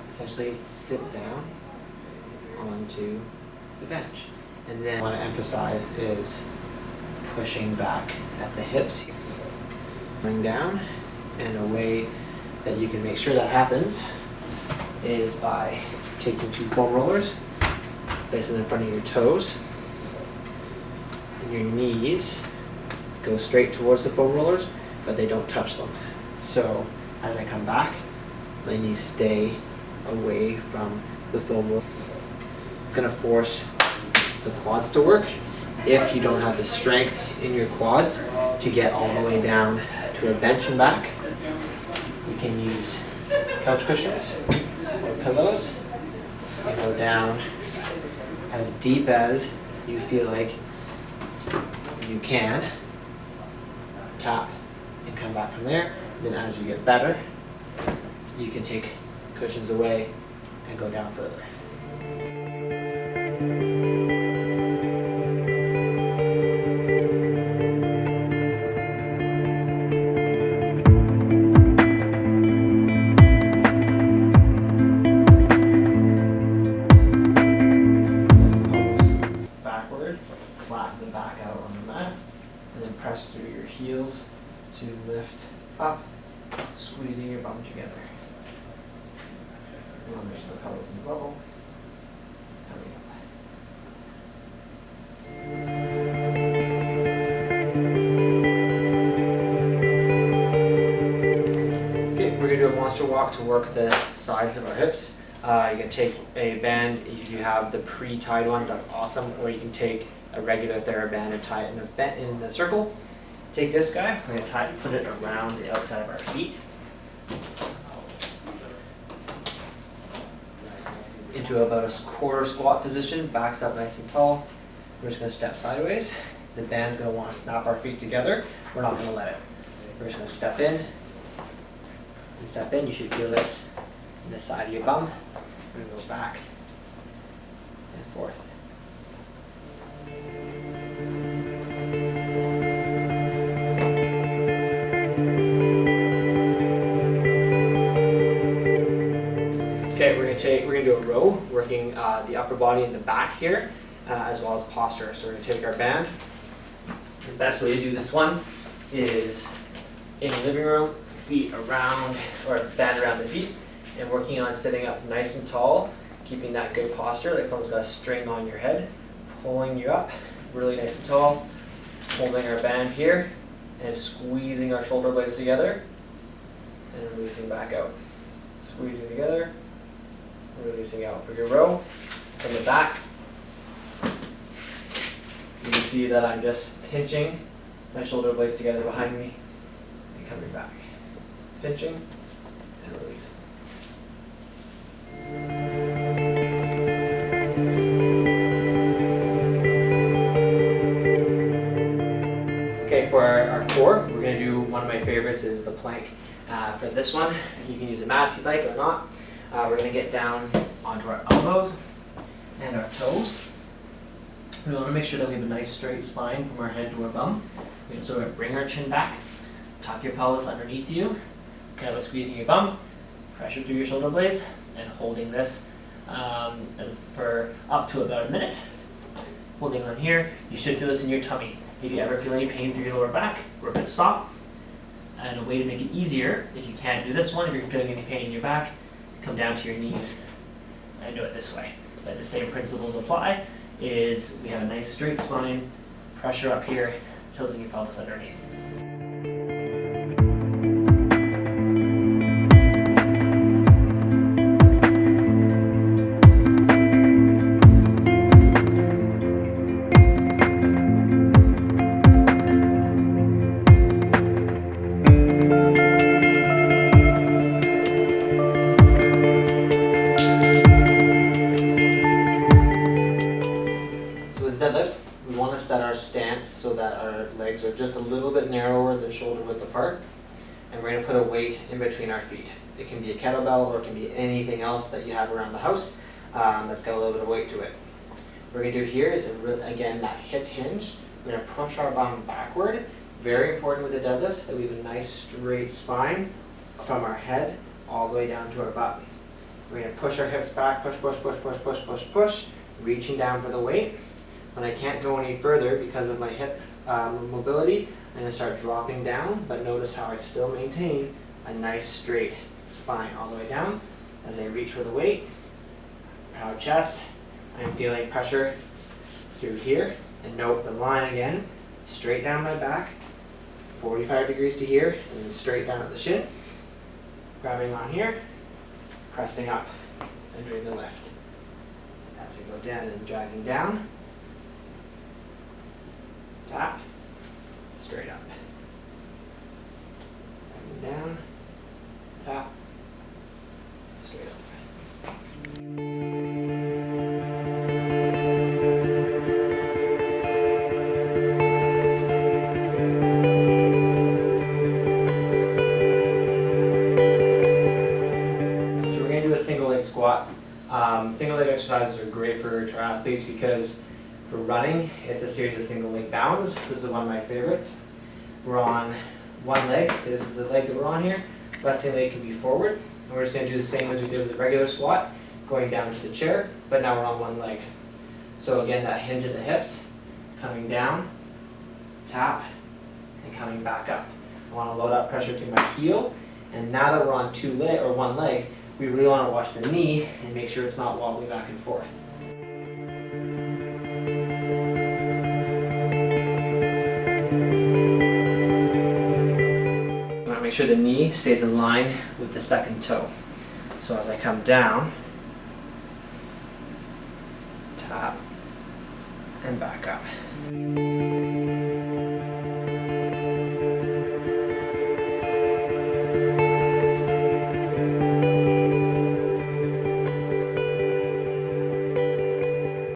Essentially sit down onto the bench. And then what I want to emphasize is pushing back at the hips here. Going down, and a way that you can make sure that happens is by taking 2 foam rollers, place them in front of your toes, and your knees go straight towards the foam rollers, but they don't touch them. So as I come back, my knees stay away from the foam roller. It's going to force the quads to work. If you don't have the strength in your quads to get all the way down to a bench and back, you can use couch cushions or pillows and go down as deep as you feel like you can. Tap and come back from there. Then as you get better, you can take cushions away and go down further. Backward, flatten the back out on the mat, and then press through your heels to lift up, squeezing your bum together. Make sure the pelvis is level. Okay, we're going to do a monster walk to work the sides of our hips. You can take a band, if you have the pre-tied ones, that's awesome, or you can take a regular TheraBand and tie it in the circle. Take this guy, we're going to put it around the outside of our feet. Into about a quarter squat position, backs up nice and tall. We're just going to step sideways. The band's going to want to snap our feet together. We're not going to let it. We're just going to step in and step in. You should feel this in the side of your bum. We're going to go back and forth. Okay, we're gonna do a row, working the upper body and the back here, as well as posture. So we're gonna take our band. The best way to do this one is in the living room, feet around, or band around the feet, and working on sitting up nice and tall, keeping that good posture, like someone's got a string on your head, pulling you up, really nice and tall, holding our band here, and squeezing our shoulder blades together, and releasing back out. Squeezing together, releasing out. For your row, from the back, you can see that I'm just pinching my shoulder blades together behind me and coming back. Pinching and releasing. Okay, for our core, we're going to do one of my favorites is the plank. For this one, you can use a mat if you'd like or not. We're going to get down onto our elbows and our toes. We want to make sure that we have a nice straight spine from our head to our bum. So we're going to bring our chin back, tuck your pelvis underneath you, kind of squeezing your bum, pressure through your shoulder blades, and holding this for up to about a minute. Holding on here, you should feel this in your tummy. If you ever feel any pain through your lower back, we're going to stop. And a way to make it easier, if you can't do this one, if you're feeling any pain in your back, come down to your knees and do it this way. But the same principles apply, is we have a nice straight spine, pressure up here, tilting your pelvis underneath. that our legs are just a little bit narrower than shoulder width apart. And we're going to put a weight in between our feet. It can be a kettlebell or it can be anything else that you have around the house that's got a little bit of weight to it. What we're going to do here is, again, that hip hinge. We're going to push our bum backward. Very important with the deadlift that we have a nice straight spine from our head all the way down to our butt. We're going to push our hips back, push, push, push, push, push, push, push, reaching down for the weight. When I can't go any further because of my hip mobility, I'm going to start dropping down, but notice how I still maintain a nice straight spine all the way down as I reach for the weight. Proud chest. I'm feeling pressure through here, and note the line again, straight down my back, 45 degrees to here, and then straight down at the shin. Grabbing on here, pressing up, and doing the lift. As I go down and dragging down, tap, straight up. Dragging down, tap, straight up. A single leg squat. Single leg exercises are great for triathletes because for running, it's a series of single leg bounds. This is one of my favorites. We're on one leg, so this is the leg that we're on here. Left leg can be forward. And we're just going to do the same as we did with the regular squat, going down to the chair, but now we're on one leg. So again, that hinge at the hips, coming down, tap, and coming back up. I want to load up pressure to my heel, and now that we're on one leg, we really want to watch the knee and make sure it's not wobbling back and forth. I want to make sure the knee stays in line with the second toe. So as I come down,